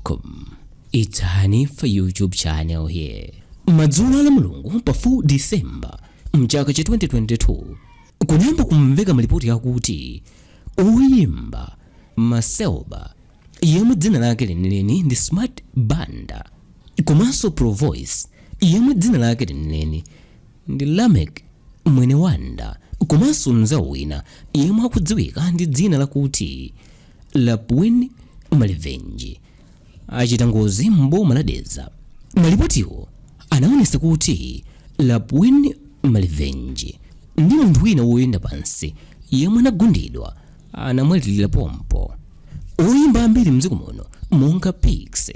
alaikum. It's Akanafa YouTube channel here. Madzulo la mulungu pa 4 December mchaka cha 2022 kunayamba kumnveka malipoti akuti Oyimba, Macelba, yemwe dzina lake lenileni ndi Smart Banda, komanso Provoice, yemwe dzina lake lenileni ndi Lameck Mwenewanda, komanso mzawo wina yemwe akudziwika ndi dzina lakuti Lapwin Malivenji, achita ngozi mboma la Dedza. Malipotiwo anaonesa kuti Lapwin Malivenji ndi munthu wina woyenda pansi yemwe anagundidwa anamwalira pompo. Oyimba ambiri mdziko muno monga Piksy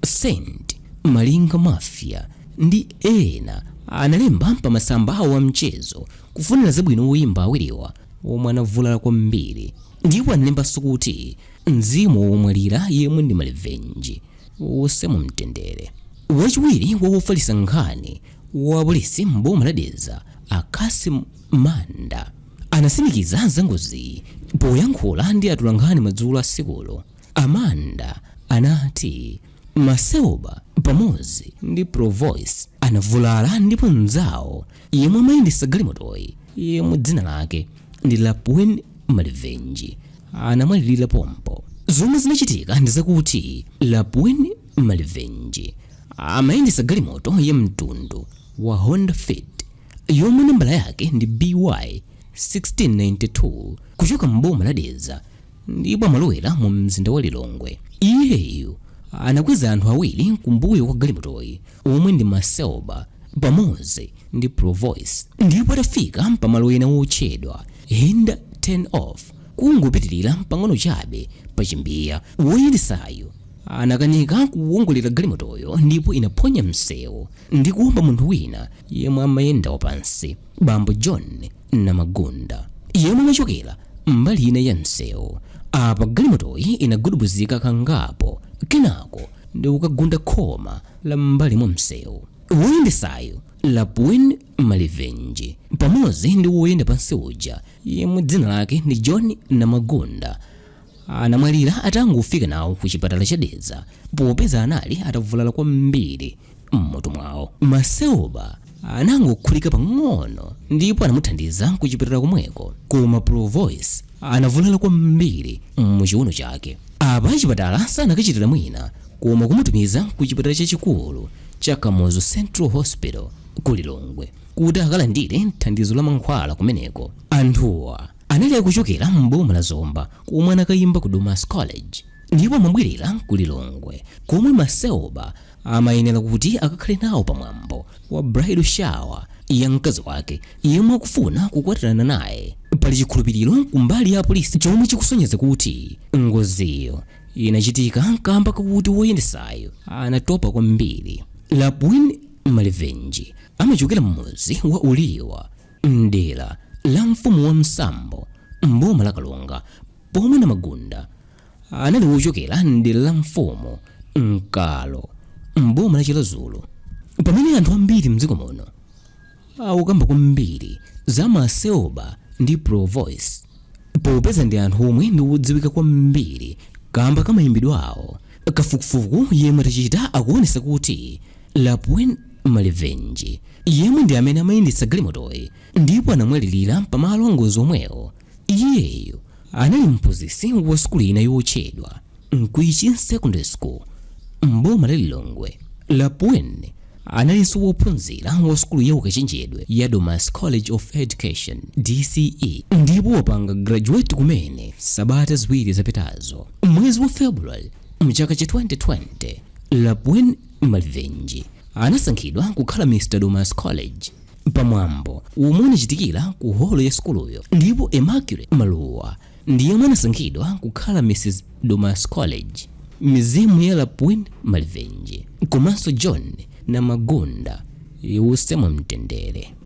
Saint, Malinga Mafia ndi ena analemba pa masamba awo a mchezo kufunira zabwino Oyimba awiriwa omwe anavulala kwambiri, ndipo analembanso kuti mzimu womwalira yemwe ndi Malivenji wosemu mtendere. Wachiwiri wofalitsa nkhani wa polisi mboma la Dedza, Akanafa Manda, anasimikiza za ngozi poyankhula ndi atolankhani madzulo asikulo. Amanda anati Macelba pamodzi ndi Provoice anavulala, ndipo mzawo yemwe amayendetsa galimotoyi yemwe dzina lake ndi Lapwin Malivenji anamwalira pompo. Zomwe zinachitika ndi zakuti Lapwin Malivenji amayendetsa galimoto ya mtundu wa Honda Fit yomwe nambala yake ndi BY 1692 kuchoka mboma la Dedza, ndipo amalowera mu mzinda wa Lilongwe. Iyeyu anakweza anthu awiri kumbuyo kwa galimotoyi omwe ndi Macelba pamodzi ndi Provoice, ndipo atafika pamalo ena wotchedwa Hinda Turn Off kungopitirira pang'ono chabe pa chimbiya. Woyendetsayo anakanika kuwongolera galimotoyo ndipo inaphonya msewu ndi kuwomba munthu wina yemwe amayenda wapansi, Bambo John Namagunda, yemwe amachokera mbali ina ya msewu. Apa galimotoyi inagudubuzika kangapo kenako ndi kukagunda khoma la mbali mwa msewu. Woyendetsayo Lapwin Malivenji pamodzi ndi woyenda pansi uja yemwe dzina lake ndi John Namagunda anamwalira atangofika nawo ku chipatala cha Dedza popeza anali atavulala kwambiri m'mutu mwawo. Macelba anangokhulika pang'ono ndipo anamuthandiza ku chipatala komweko, koma Provoice anavulala kwambiri muchiuno chake. Apa chipatala sanakachitira mwina koma kumutumiza ku chipatala chachikulu cha Kamuzu Central Hospital ku Lilongwe kuti akalandire thandizo la mankhwala kumeneko. Anthuwa anali akuchokera mboma la Zomba komwe anakayimba ku Dumas College ndipo amabwerera ku Lilongwe komwe Macelba amayenera kuti akakhale nawo pamwambo wa bridal shower ya mkazi wake yemwe akufuna kukwatirana naye. Pali chikhulupiriro kumbali ya polisi chomwe chikusonyeza kuti ngoziyo inachitika kamba kakuti woyendetsayo anatopa kwambiri. Lapwin Malivenji amachokera mmuzi wa Uliwa mdera la mfumu wa Msambo mboma la Kalonga, pomwe Namagunda anali wochokera mdera la mfumu Nkalo mboma la Chilazulu. Pamene anthu ambiri mdziko muno akukamba kwambiri za Macelba ndi Provoice popeza ndi anthu omwe ndi wodziwika kwambiri kamba kamayimbidwe awo, kafukufuku yemwe tachita akuonesa kuti Lapwin Malivenji yemwe ndi amene amayendetsa galimotoyi ndipo anamwalirira pamalo a ngozi omwewo. Iyeyo anali mphunzitsi wa sukulu ina yotchedwa Piksy Secondary School mboma la Lilongwe. Lapwin analinso wophunzira wa sukulu ya ukachenjedwe ya Dumas College of Education DCE ndipo wapanga graduate kumene sabata ziwiri zapitazo. Mwezi wa February mchaka cha 2020 Lapwin Malivenji anasankhidwa kukhala Mr. Dumas College pamwambo umwe unachitikira ku holo ya sukuluyo, ndipo Immaculate Maluwa ndiye mwana anasankhidwa kukhala Mrs. Dumas College. Mizimu ya Lapwin Malivenji komanso John Namagunda iwuse mtendere.